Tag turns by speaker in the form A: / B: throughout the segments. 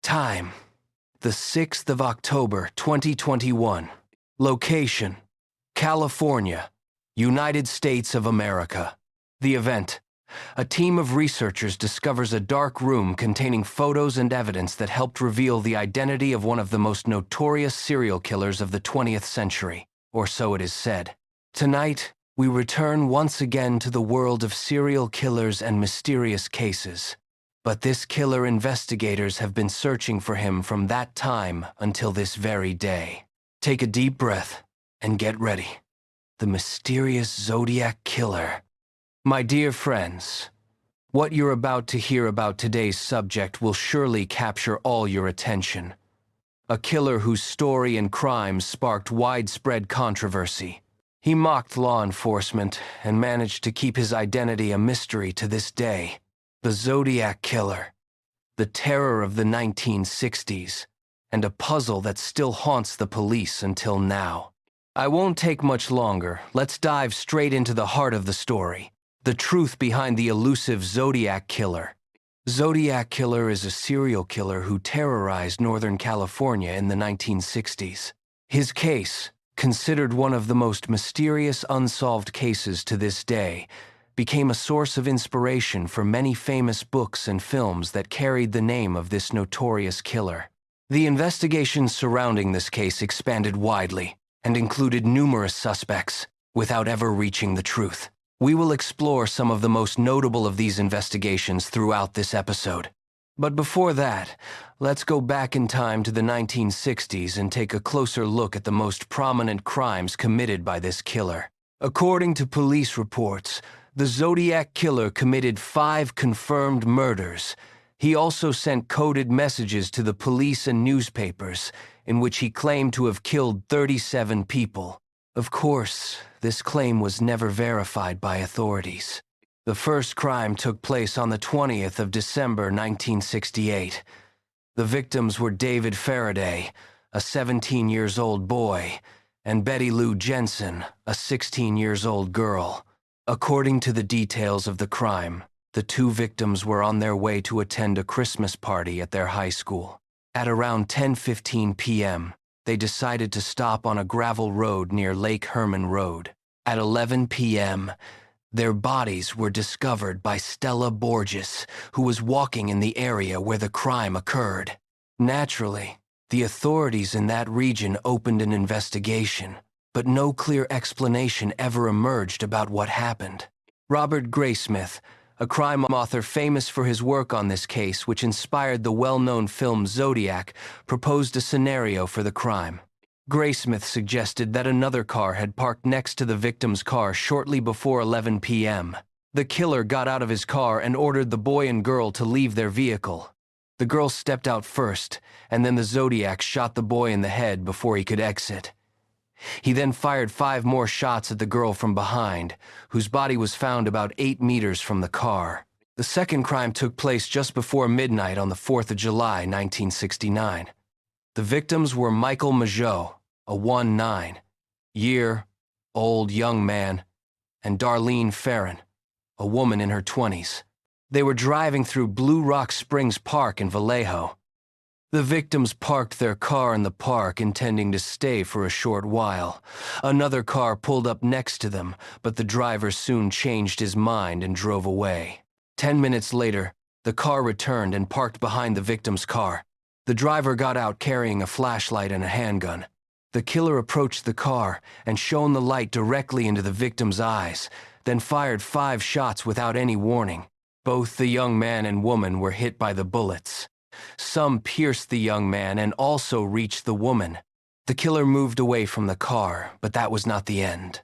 A: Time: the 6th of October, 2021. Location: California, United States of America. The event: a team of researchers discovers a dark room containing photos and evidence that helped reveal the identity of one of the most notorious serial killers of the 20th century, or so it is said. Tonight, we return once again to the world of serial killers and mysterious cases. But this killer, investigators have been searching for him from that time until this very day. Take a deep breath and get ready. The mysterious Zodiac Killer. My dear friends, what you're about to hear about today's subject will surely capture all your attention. A killer whose story and crimes sparked widespread controversy. He mocked law enforcement and managed to keep his identity a mystery to this day. The Zodiac Killer, the terror of the 1960s, and a puzzle that still haunts the police until now. I won't take much longer. Let's dive straight into the heart of the story. The truth behind the elusive Zodiac Killer. Zodiac Killer is a serial killer who terrorized Northern California in the 1960s. His case, considered one of the most mysterious unsolved cases to this day, became a source of inspiration for many famous books and films that carried the name of this notorious killer. The investigations surrounding this case expanded widely and included numerous suspects, without ever reaching the truth. We will explore some of the most notable of these investigations throughout this episode. But before that, let's go back in time to the 1960s and take a closer look at the most prominent crimes committed by this killer. According to police reports, the Zodiac Killer committed 5 confirmed murders. He also sent coded messages to the police and newspapers, in which he claimed to have killed 37 people. Of course, this claim was never verified by authorities. The first crime took place on the 20th of December, 1968. The victims were David Faraday, a 17-year-old boy, and Betty Lou Jensen, a 16-year-old girl. According to the details of the crime, the 2 victims were on their way to attend a Christmas party at their high school. At around 10:15 p.m., they decided to stop on a gravel road near Lake Herman Road. At 11 p.m., their bodies were discovered by Stella Borges, who was walking in the area where the crime occurred. Naturally, the authorities in that region opened an investigation, but no clear explanation ever emerged about what happened. Robert Graysmith, a crime author famous for his work on this case, which inspired the well-known film Zodiac, proposed a scenario for the crime. Graysmith suggested that another car had parked next to the victim's car shortly before 11 p.m. The killer got out of his car and ordered the boy and girl to leave their vehicle. The girl stepped out first, and then the Zodiac shot the boy in the head before he could exit. He then fired 5 more shots at the girl from behind, whose body was found about 8 meters from the car. The second crime took place just before midnight on the 4th of July, 1969. The victims were Michael Mageau, a 19-year-old young man, and Darlene Ferrin, a woman in her 20s. They were driving through Blue Rock Springs Park in Vallejo. The victims parked their car in the park, intending to stay for a short while. Another car pulled up next to them, but the driver soon changed his mind and drove away. 10 minutes later, the car returned and parked behind the victim's car. The driver got out carrying a flashlight and a handgun. The killer approached the car and shone the light directly into the victim's eyes, then fired 5 shots without any warning. Both the young man and woman were hit by the bullets. Some pierced the young man and also reached the woman. The killer moved away from the car, but that was not the end.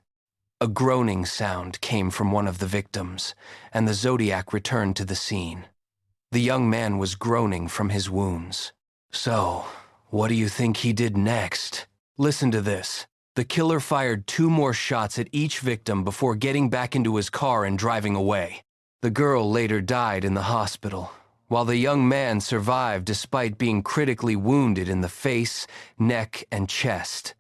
A: A groaning sound came from one of the victims, and the Zodiac returned to the scene. The young man was groaning from his wounds. So, what do you think he did next? Listen to this. The killer fired 2 more shots at each victim before getting back into his car and driving away. The girl later died in the hospital, while the young man survived despite being critically wounded in the face, neck, and chest.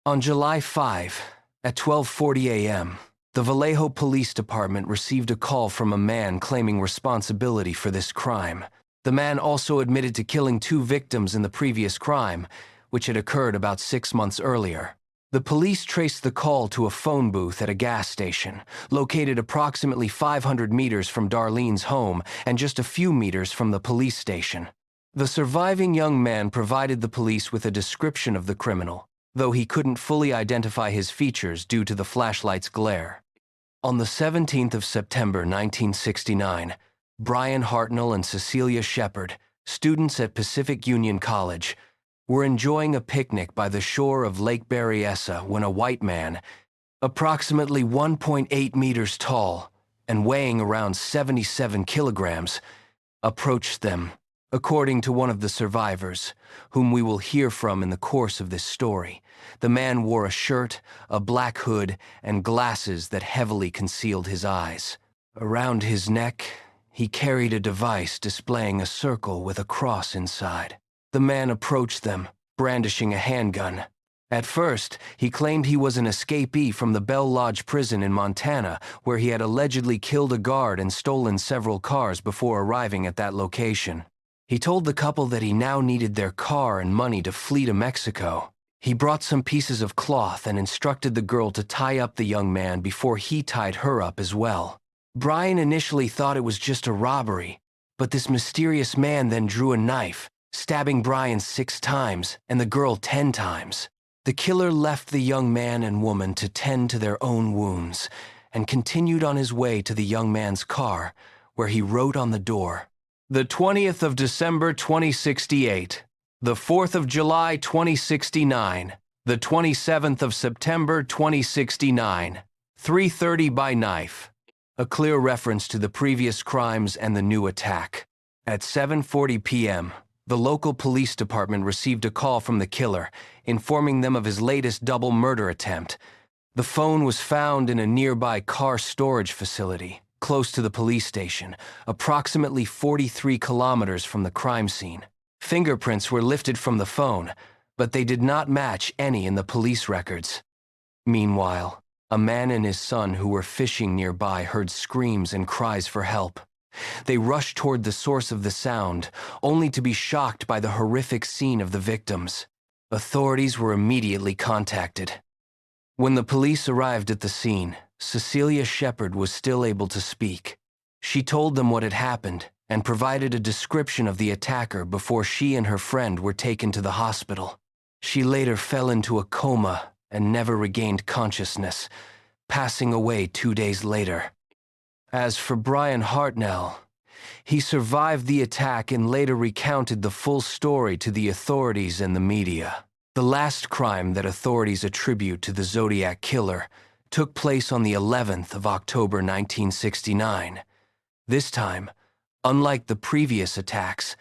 A: On July 5, at 12:40 a.m., the Vallejo Police Department received a call from a man claiming responsibility for this crime. The man also admitted to killing 2 victims in the previous crime, which had occurred about 6 months earlier. The police traced the call to a phone booth at a gas station, located approximately 500 meters from Darlene's home and just a few meters from the police station. The surviving young man provided the police with a description of the criminal, though he couldn't fully identify his features due to the flashlight's glare. On the 17th of September 1969, Brian Hartnell and Cecilia Shepard, students at Pacific Union College, were enjoying a picnic by the shore of Lake Berryessa when a white man, approximately 1.8 meters tall and weighing around 77 kilograms, approached them, according to one of the survivors, whom we will hear from in the course of this story. The man wore a shirt, a black hood, and glasses that heavily concealed his eyes. Around his neck, he carried a device displaying a circle with a cross inside. The man approached them, brandishing a handgun. At first, he claimed he was an escapee from the Bell Lodge prison in Montana, where he had allegedly killed a guard and stolen several cars before arriving at that location. He told the couple that he now needed their car and money to flee to Mexico. He brought some pieces of cloth and instructed the girl to tie up the young man before he tied her up as well. Brian initially thought it was just a robbery, but this mysterious man then drew a knife, stabbing Brian 6 times and the girl 10 times. The killer left the young man and woman to tend to their own wounds and continued on his way to the young man's car, where he wrote on the door, "The 20th of December 2068, the 4th of July 2069, the 27th of September 2069, 3:30 by knife." A clear reference to the previous crimes and the new attack. At 7:40 p.m., the local police department received a call from the killer, informing them of his latest double murder attempt. The phone was found in a nearby car storage facility, close to the police station, approximately 43 kilometers from the crime scene. Fingerprints were lifted from the phone, but they did not match any in the police records. Meanwhile, a man and his son who were fishing nearby heard screams and cries for help. They rushed toward the source of the sound, only to be shocked by the horrific scene of the victims. Authorities were immediately contacted. When the police arrived at the scene, Cecilia Shepard was still able to speak. She told them what had happened and provided a description of the attacker before she and her friend were taken to the hospital. She later fell into a coma and never regained consciousness, passing away 2 days later. As for Brian Hartnell, he survived the attack and later recounted the full story to the authorities and the media. The last crime that authorities attribute to the Zodiac Killer took place on the 11th of October 1969. This time, unlike the previous attacks,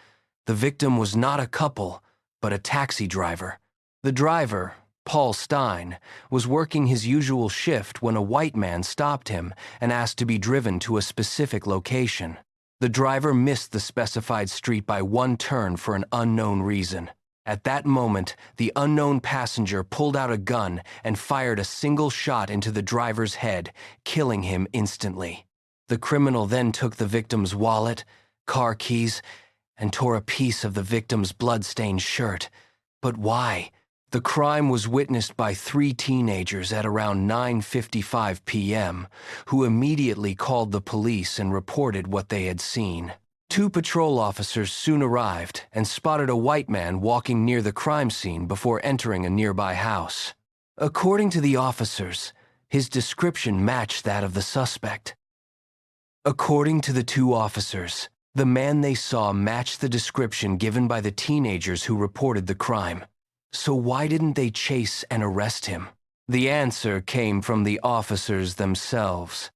A: the victim was not a couple, but a taxi driver. The driver, Paul Stein, was working his usual shift when a white man stopped him and asked to be driven to a specific location. The driver missed the specified street by 1 turn for an unknown reason. At that moment, the unknown passenger pulled out a gun and fired a single shot into the driver's head, killing him instantly. The criminal then took the victim's wallet, car keys, and tore a piece of the victim's blood-stained shirt. But why? The crime was witnessed by 3 teenagers at around 9:55 p.m., who immediately called the police and reported what they had seen. 2 patrol officers soon arrived and spotted a white man walking near the crime scene before entering a nearby house. According to the officers, his description matched that of the suspect. According to the 2 officers, the man they saw matched the description given by the teenagers who reported the crime. So why didn't they chase and arrest him? The answer came from the officers themselves.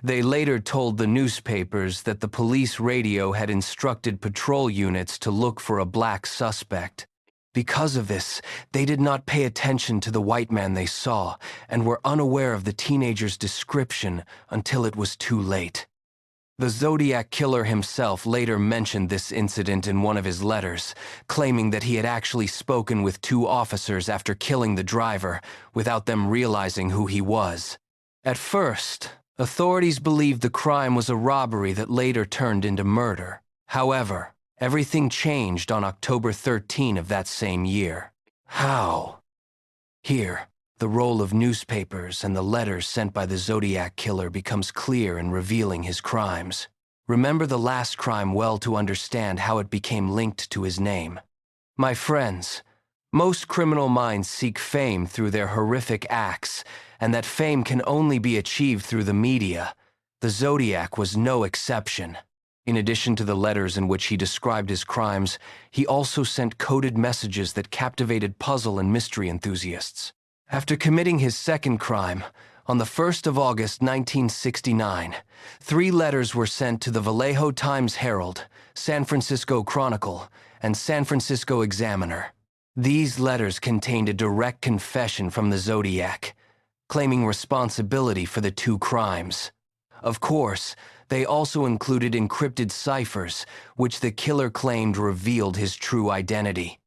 A: They later told the newspapers that the police radio had instructed patrol units to look for a black suspect. Because of this, they did not pay attention to the white man they saw and were unaware of the teenager's description until it was too late. The Zodiac Killer himself later mentioned this incident in one of his letters, claiming that he had actually spoken with 2 officers after killing the driver without them realizing who he was. At first, authorities believed the crime was a robbery that later turned into murder. However, Everything changed on October 13 of that same year. How? Here, the role of newspapers and the letters sent by the Zodiac Killer becomes clear in revealing his crimes. Remember the last crime well to understand how it became linked to his name. My friends, most criminal minds seek fame through their horrific acts, and that fame can only be achieved through the media. The Zodiac was no exception. In addition to the letters in which he described his crimes, he also sent coded messages that captivated puzzle and mystery enthusiasts. After committing his second crime, on the 1st of August 1969, 3 letters were sent to the Vallejo Times-Herald, San Francisco Chronicle, and San Francisco Examiner. These letters contained a direct confession from the Zodiac, claiming responsibility for the 2 crimes. Of course, they also included encrypted ciphers, which the killer claimed revealed his true identity.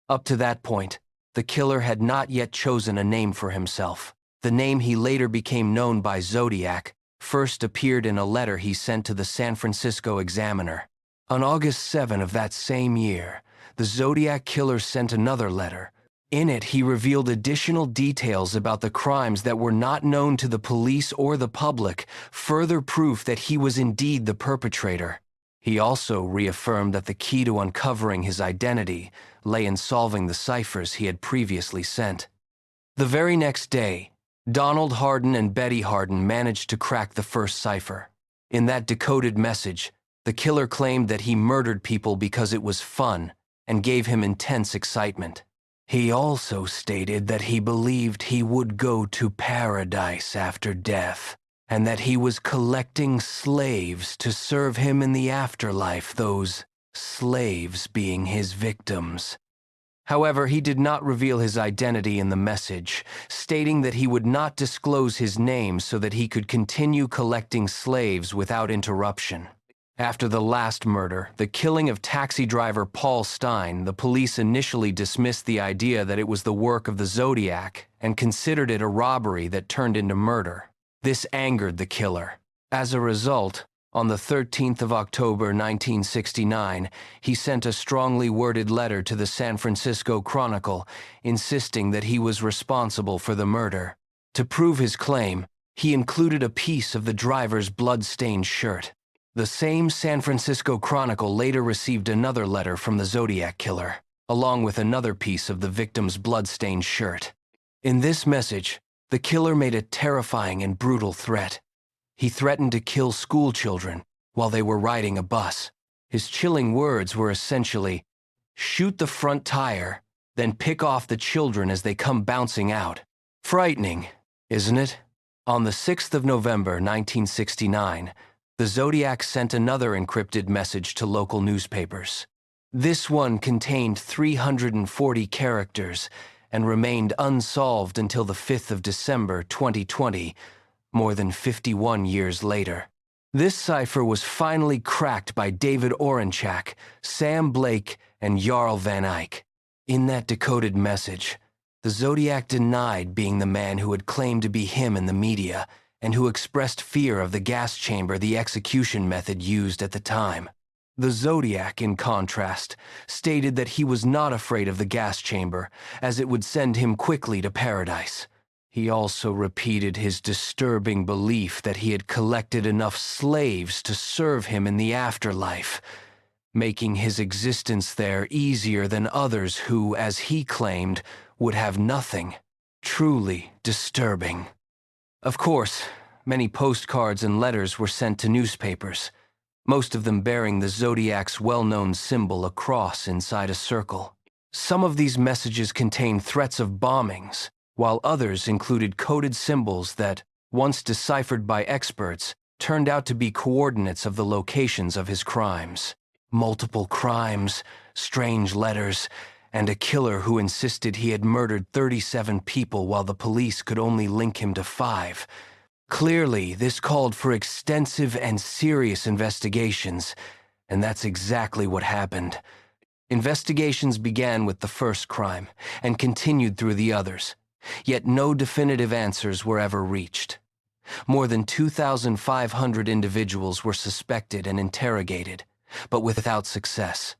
A: Up to that point, the killer had not yet chosen a name for himself. The name he later became known by, Zodiac, first appeared in a letter he sent to the San Francisco Examiner. On August 7 of that same year, the Zodiac Killer sent another letter. In it, he revealed additional details about the crimes that were not known to the police or the public, further proof that he was indeed the perpetrator. He also reaffirmed that the key to uncovering his identity lay in solving the ciphers he had previously sent. The very next day, Donald Hardin and Betty Hardin managed to crack the first cipher. In that decoded message, the killer claimed that he murdered people because it was fun and gave him intense excitement. He also stated that he believed he would go to paradise after death, and that he was collecting slaves to serve him in the afterlife, those slaves being his victims. However, he did not reveal his identity in the message, stating that he would not disclose his name so that he could continue collecting slaves without interruption. After the last murder, the killing of taxi driver Paul Stein, the police initially dismissed the idea that it was the work of the Zodiac and considered it a robbery that turned into murder. This angered the killer. As a result, on the 13th of October 1969, he sent a strongly worded letter to the San Francisco Chronicle, insisting that he was responsible for the murder. To prove his claim, he included a piece of the driver's blood-stained shirt. The same San Francisco Chronicle later received another letter from the Zodiac Killer, along with another piece of the victim's blood-stained shirt. In this message, the killer made a terrifying and brutal threat. He threatened to kill school children while they were riding a bus. His chilling words were essentially, "Shoot the front tire, then pick off the children as they come bouncing out." Frightening, isn't it? On the 6th of November 1969, the Zodiac sent another encrypted message to local newspapers. This one contained 340 characters and remained unsolved until the 5th of December 2020, more than 51 years later. This cipher was finally cracked by David Orenchak, Sam Blake, and Jarl Van Eyck. In that decoded message, the Zodiac denied being the man who had claimed to be him in the media and who expressed fear of the gas chamber, the execution method used at the time. The Zodiac, in contrast, stated that he was not afraid of the gas chamber, as it would send him quickly to paradise. He also repeated his disturbing belief that he had collected enough slaves to serve him in the afterlife, making his existence there easier than others who, as he claimed, would have nothing. Truly disturbing. Of course, many postcards and letters were sent to newspapers, most of them bearing the Zodiac's well-known symbol, a cross inside a circle. Some of these messages contained threats of bombings, while others included coded symbols that, once deciphered by experts, turned out to be coordinates of the locations of his crimes. Multiple crimes, strange letters, and a killer who insisted he had murdered 37 people while the police could only link him to 5. Clearly, this called for extensive and serious investigations, and that's exactly what happened. Investigations began with the first crime and continued through the others, yet no definitive answers were ever reached. More than 2,500 individuals were suspected and interrogated, but without success.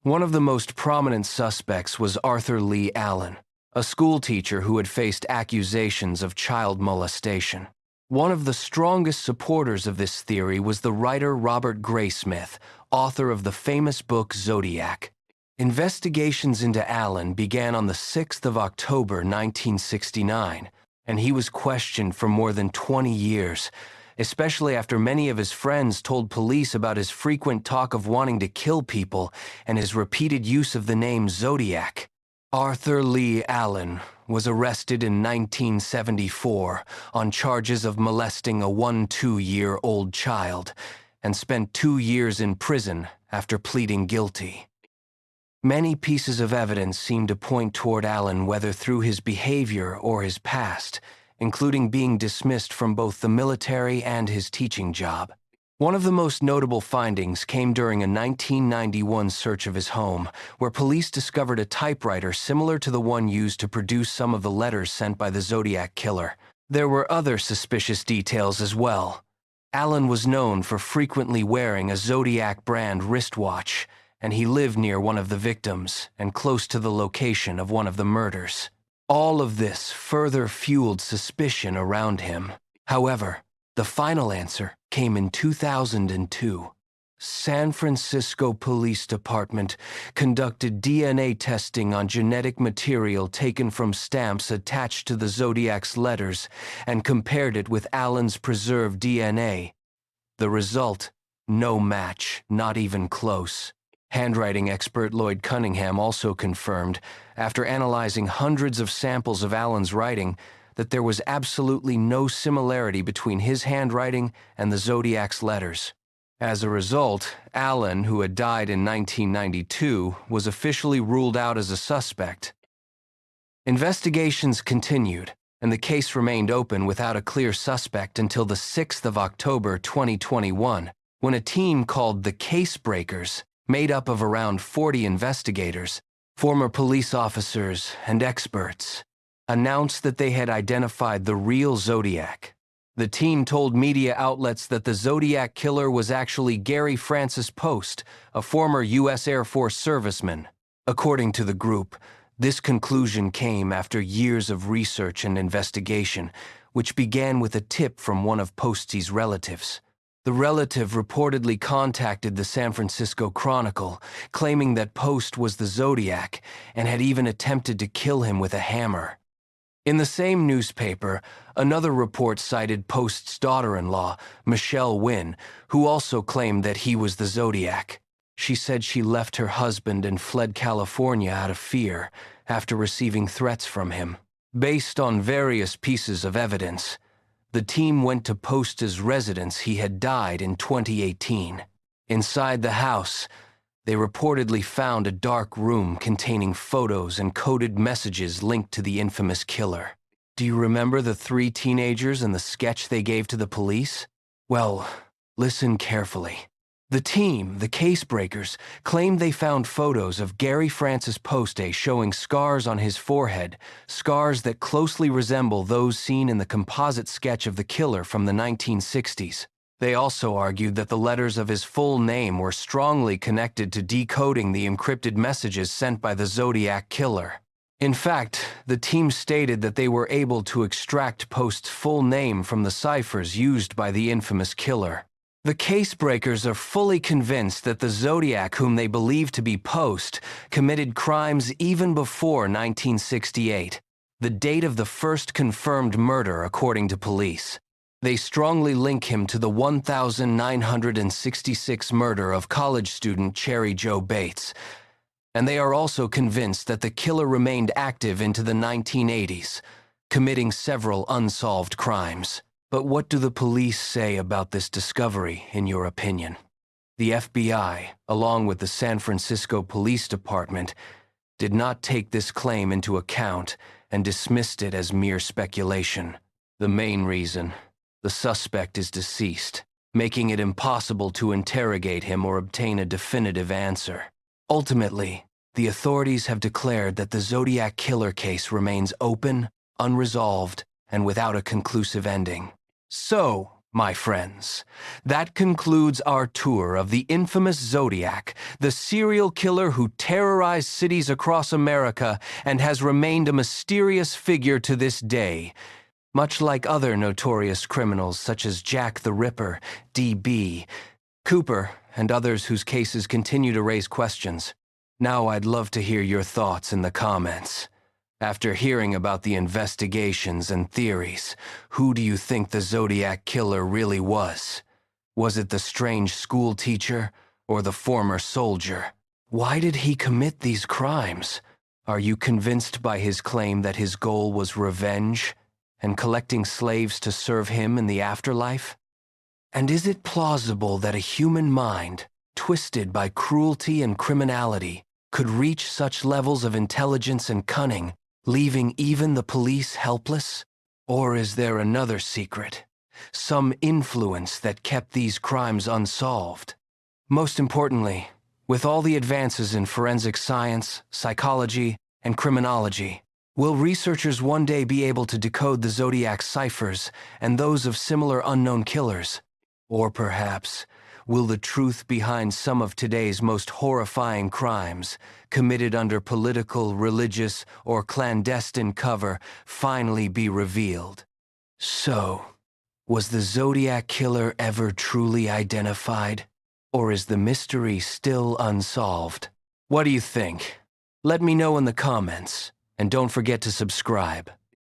A: One of the most prominent suspects was Arthur Lee Allen, a schoolteacher who had faced accusations of child molestation. One of the strongest supporters of this theory was the writer Robert Graysmith, author of the famous book Zodiac. Investigations into Allen began on the 6th of October 1969, and he was questioned for more than 20 years, especially after many of his friends told police about his frequent talk of wanting to kill people and his repeated use of the name Zodiac. Arthur Lee Allen was arrested in 1974 on charges of molesting a 2-year-old child and spent 2 years in prison after pleading guilty. Many pieces of evidence seem to point toward Allen, whether through his behavior or his past, including being dismissed from both the military and his teaching job. One of the most notable findings came during a 1991 search of his home, where police discovered a typewriter similar to the one used to produce some of the letters sent by the Zodiac Killer. There were other suspicious details as well. Allen was known for frequently wearing a Zodiac brand wristwatch, and he lived near one of the victims and close to the location of one of the murders. All of this further fueled suspicion around him. However, the final answer came in 2002. San Francisco Police Department conducted DNA testing on genetic material taken from stamps attached to the Zodiac's letters and compared it with Allen's preserved DNA. The result? No match, not even close. Handwriting expert Lloyd Cunningham also confirmed, after analyzing hundreds of samples of Allen's writing, that there was absolutely no similarity between his handwriting and the Zodiac's letters. As a result, Allen, who had died in 1992, was officially ruled out as a suspect. Investigations continued, and the case remained open without a clear suspect until the 6th of October 2021, when a team called the Case Breakers, made up of around 40 investigators, former police officers, and experts, announced that they had identified the real Zodiac. The team told media outlets that the Zodiac Killer was actually Gary Francis Post, a former U.S. Air Force serviceman. According to the group, this conclusion came after years of research and investigation, which began with a tip from one of Post's relatives. The relative reportedly contacted the San Francisco Chronicle, claiming that Post was the Zodiac and had even attempted to kill him with a hammer. In the same newspaper, another report cited Post's daughter-in-law, Michelle Wynn, who also claimed that he was the Zodiac. She said she left her husband and fled California out of fear after receiving threats from him. Based on various pieces of evidence, the team went to Post's residence. He had died in 2018. Inside the house, they reportedly found a dark room containing photos and coded messages linked to the infamous killer. Do you remember the 3 teenagers and the sketch they gave to the police? Well, listen carefully. The team, the Case Breakers, claimed they found photos of Gary Francis Post showing scars on his forehead, scars that closely resemble those seen in the composite sketch of the killer from the 1960s. They also argued that the letters of his full name were strongly connected to decoding the encrypted messages sent by the Zodiac Killer. In fact, the team stated that they were able to extract Post's full name from the ciphers used by the infamous killer. The Case Breakers are fully convinced that the Zodiac, whom they believe to be Post, committed crimes even before 1968, the date of the first confirmed murder according to police. They strongly link him to the 1966 murder of college student Cherry Jo Bates, and they are also convinced that the killer remained active into the 1980s, committing several unsolved crimes. But what do the police say about this discovery, in your opinion? The FBI, along with the San Francisco Police Department, did not take this claim into account and dismissed it as mere speculation. The main reason: the suspect is deceased, making it impossible to interrogate him or obtain a definitive answer. Ultimately, the authorities have declared that the Zodiac Killer case remains open, unresolved, and without a conclusive ending. So, My friends, that concludes our tour of the infamous Zodiac, the serial killer who terrorized cities across America and has remained a mysterious figure to this day. Much like other notorious criminals such as Jack the Ripper, D.B., Cooper, and others whose cases continue to raise questions. Now I'd love to hear your thoughts in the comments. After hearing about the investigations and theories, who do you think the Zodiac Killer really was? Was it the strange school teacher or the former soldier? Why did he commit these crimes? Are you convinced by his claim that his goal was revenge and collecting slaves to serve him in the afterlife? And is it plausible that a human mind, twisted by cruelty and criminality, could reach such levels of intelligence and cunning, leaving even the police helpless? Or is there another secret, some influence that kept these crimes unsolved? Most importantly, with all the advances in forensic science, psychology, and criminology, will researchers one day be able to decode the Zodiac ciphers and those of similar unknown killers? Or perhaps, will the truth behind some of today's most horrifying crimes, committed under political, religious, or clandestine cover, finally be revealed? So, was the Zodiac Killer ever truly identified? Or is the mystery still unsolved? What do you think? Let me know in the comments, and don't forget to subscribe.